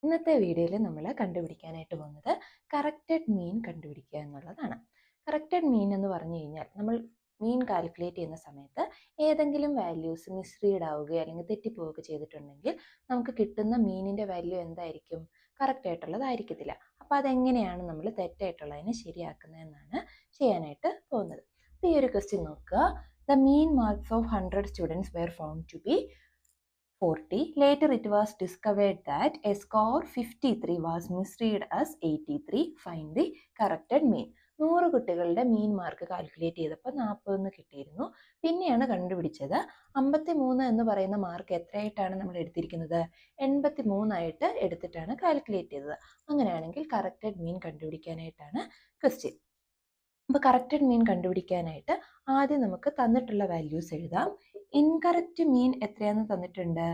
ഇന്നത്തെ വീഡിയോയിൽ നമ്മൾ കണ്ടുപിടിക്കാനായിട്ട് പോകുന്നത് കറക്റ്റഡ് മീൻ കണ്ടുപിടിക്കുക എന്നുള്ളതാണ്. കറക്റ്റഡ് മീൻ എന്ന് പറഞ്ഞു കഴിഞ്ഞാൽ നമ്മൾ മീൻ കാൽക്കുലേറ്റ് ചെയ്യുന്ന സമയത്ത് ഏതെങ്കിലും വാല്യൂസ് മിസ്റീഡ് ആവുകയോ അല്ലെങ്കിൽ തെറ്റിപ്പോവുകയോ ചെയ്തിട്ടുണ്ടെങ്കിൽ നമുക്ക് കിട്ടുന്ന മീനിൻ്റെ വാല്യൂ എന്തായിരിക്കും? കറക്റ്റ് ആയിട്ടുള്ളതായിരിക്കത്തില്ല. അപ്പോൾ അതെങ്ങനെയാണ് നമ്മൾ തെറ്റായിട്ടുള്ളതിനെ ശരിയാക്കുന്നതെന്നാണ് ചെയ്യാനായിട്ട് പോകുന്നത്. അപ്പോൾ ഈ ഒരു ക്വസ്റ്റ്യൻ നോക്കുക. The mean marks of 100 students were found to be 40. Later it was discovered that a score 53 was misread as 83. Find the corrected mean. 100 കുട്ടികളുടെ മീൻ മാർക്ക് കാൽക്കുലേറ്റ് ചെയ്തപ്പോൾ 40 എന്ന് കിട്ടിയിരുന്നു. പിന്നെയാണ് കണ്ടുപിടിച്ചത് 53 എന്ന് പറയുന്ന മാർക്ക് എത്രയായിട്ടാണ് നമ്മൾ എടുത്തിരിക്കുന്നത്? 83 ആയിട്ട് എടുത്തിട്ടാണ് കാൽക്കുലേറ്റ് ചെയ്തത്. അങ്ങനെയാണെങ്കിൽ കറക്റ്റഡ് മീൻ കണ്ടുപിടിക്കാനായിട്ടാണ് ക്വസ്റ്റ്യൻ. അപ്പോൾ കറക്റ്റഡ് മീൻ കണ്ടുപിടിക്കാനായിട്ട് ആദ്യം നമുക്ക് തന്നിട്ടുള്ള വാല്യൂസ് എഴുതാം. ഇൻകറക്റ്റ് മീൻ എത്രയാണെന്ന് തന്നിട്ടുണ്ട്?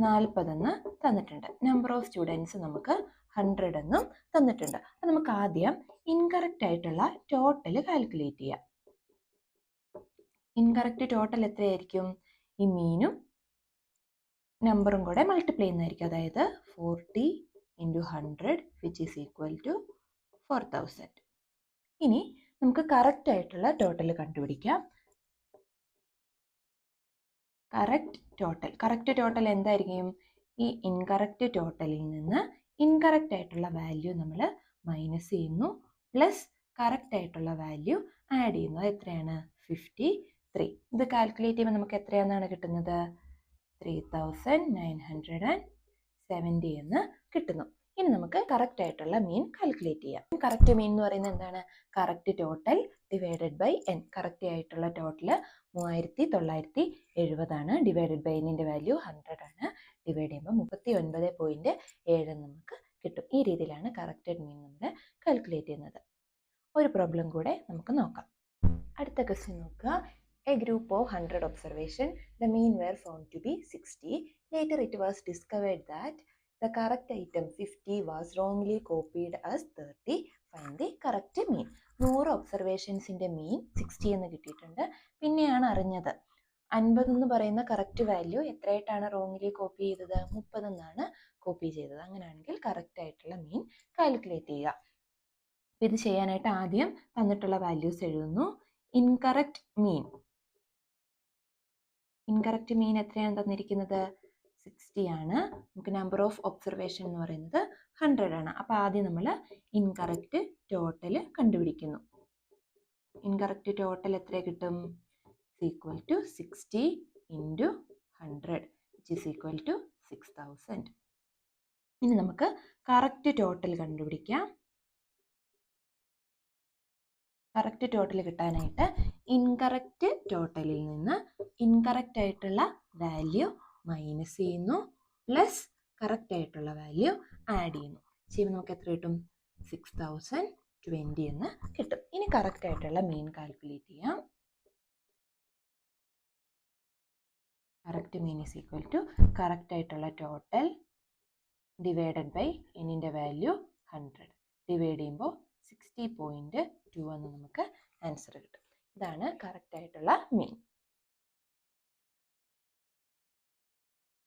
40 എന്ന് തന്നിട്ടുണ്ട്. നമ്പർ ഓഫ് സ്റ്റുഡൻസ് നമുക്ക് 100 എന്നും തന്നിട്ടുണ്ട്. അപ്പം നമുക്ക് ആദ്യം ഇൻകറക്റ്റ് ആയിട്ടുള്ള ടോട്ടൽ കാൽക്കുലേറ്റ് ചെയ്യാം. ഇൻകറക്റ്റ് ടോട്ടൽ എത്രയായിരിക്കും? ഈ മീനും നമ്പറും കൂടെ മൾട്ടിപ്ലൈ ചെയ്യുന്നതായിരിക്കും. അതായത് 40 × 100 വിച്ച് ഈസ് ഈക്വൽ ടു 4000. ഇനി നമുക്ക് കറക്റ്റ് ആയിട്ടുള്ള ടോട്ടൽ കണ്ടുപിടിക്കാം. കറക്റ്റ് ടോട്ടൽ എന്തായിരിക്കും? ഈ ഇൻകറക്റ്റ് ടോട്ടലിൽ നിന്ന് ഇൻകറക്റ്റ് ആയിട്ടുള്ള വാല്യൂ നമ്മൾ മൈനസ് ചെയ്യുന്നു, പ്ലസ് കറക്റ്റ് ആയിട്ടുള്ള വാല്യൂ ആഡ് ചെയ്യുന്നു. അത് എത്രയാണ്? 53. ഇത് കാൽക്കുലേറ്റ് ചെയ്യുമ്പോൾ നമുക്ക് എത്രയാണെന്നാണ് കിട്ടുന്നത്? 3970 എന്ന് കിട്ടുന്നു. ഇനി നമുക്ക് കറക്റ്റ് ആയിട്ടുള്ള മീൻ കാൽക്കുലേറ്റ് ചെയ്യാം. കറക്റ്റ് മീൻ എന്ന് പറയുന്നത് എന്താണ്? Correct total divided by n. Correct ആയിട്ടുള്ള ടോട്ടൽ 3970 ആണ്. ഡിവൈഡഡ് ബൈ എന്നിൻ്റെ വാല്യൂ 100 ആണ്. ഡിവൈഡ് ചെയ്യുമ്പോൾ 39.7 നമുക്ക് കിട്ടും. ഈ രീതിയിലാണ് കറക്റ്റഡ് മീൻ നമ്മൾ കാൽക്കുലേറ്റ് ചെയ്യുന്നത്. ഒരു പ്രോബ്ലം കൂടെ നമുക്ക് നോക്കാം. അടുത്ത ക്വസ്റ്റ്യൻ നോക്കുക. A group of 100 observation, the mean were found to be 60. Later it was discovered that the correct item 50 was wrongly copied as 30. Find the correct mean. 100 ഒബ്സർവേഷൻസിൻ്റെ മീൻ 60 എന്ന് കിട്ടിയിട്ടുണ്ട്. പിന്നെയാണ് അറിഞ്ഞത് 50 എന്ന് പറയുന്ന കറക്റ്റ് വാല്യൂ എത്രയായിട്ടാണ് റോങ്ലി കോപ്പി ചെയ്തത്? 30 എന്നാണ് copy ചെയ്തത്. അങ്ങനെയാണെങ്കിൽ കറക്റ്റ് ആയിട്ടുള്ള മീൻ കാൽക്കുലേറ്റ് ചെയ്യുക. ഇത് ചെയ്യാനായിട്ട് ആദ്യം തന്നിട്ടുള്ള വാല്യൂസ് എഴുതുന്നു. ഇൻകറക്റ്റ് മീൻ എത്രയാണ് തന്നിരിക്കുന്നത്? 60 ആണ്. നമുക്ക് നമ്പർ ഓഫ് ഒബ്സർവേഷൻ എന്ന് പറയുന്നത് 100 ആണ്. അപ്പോൾ ആദ്യം നമ്മൾ ഇൻകറക്റ്റ് ടോട്ടൽ കണ്ടുപിടിക്കുന്നു. ഇൻകറക്റ്റ് ടോട്ടൽ എത്ര കിട്ടും? Equal to 60 × 100 which is equal to 6000. ഇനി നമുക്ക് കറക്റ്റ് ടോട്ടൽ കണ്ടുപിടിക്കാം. കറക്റ്റ് ടോട്ടൽ കിട്ടാനായിട്ട് ഇൻകറക്റ്റ് ടോട്ടലിൽ നിന്ന് ഇൻകറക്റ്റ് ആയിട്ടുള്ള വാല്യൂ മൈനസ് ചെയ്യുന്നു, പ്ലസ് കറക്റ്റ് ആയിട്ടുള്ള വാല്യൂ ആഡ് ചെയ്യുന്നു. ചെയ്യുമ്പോൾ നമുക്ക് എത്ര കിട്ടും? 6020 എന്ന് കിട്ടും. ഇനി കറക്റ്റ് ആയിട്ടുള്ള മീൻ കാൽക്കുലേറ്റ് ചെയ്യാം. Correct mean is equal to correct ആയിട്ടുള്ള ടോട്ടൽ ഡിവൈഡഡ് ബൈ എന്നിൻ്റെ വാല്യൂ 100. ഡിവൈഡ് ചെയ്യുമ്പോൾ 60.2 എന്ന് നമുക്ക് ആൻസർ കിട്ടും. ഇതാണ് കറക്റ്റ് ആയിട്ടുള്ള മീൻ.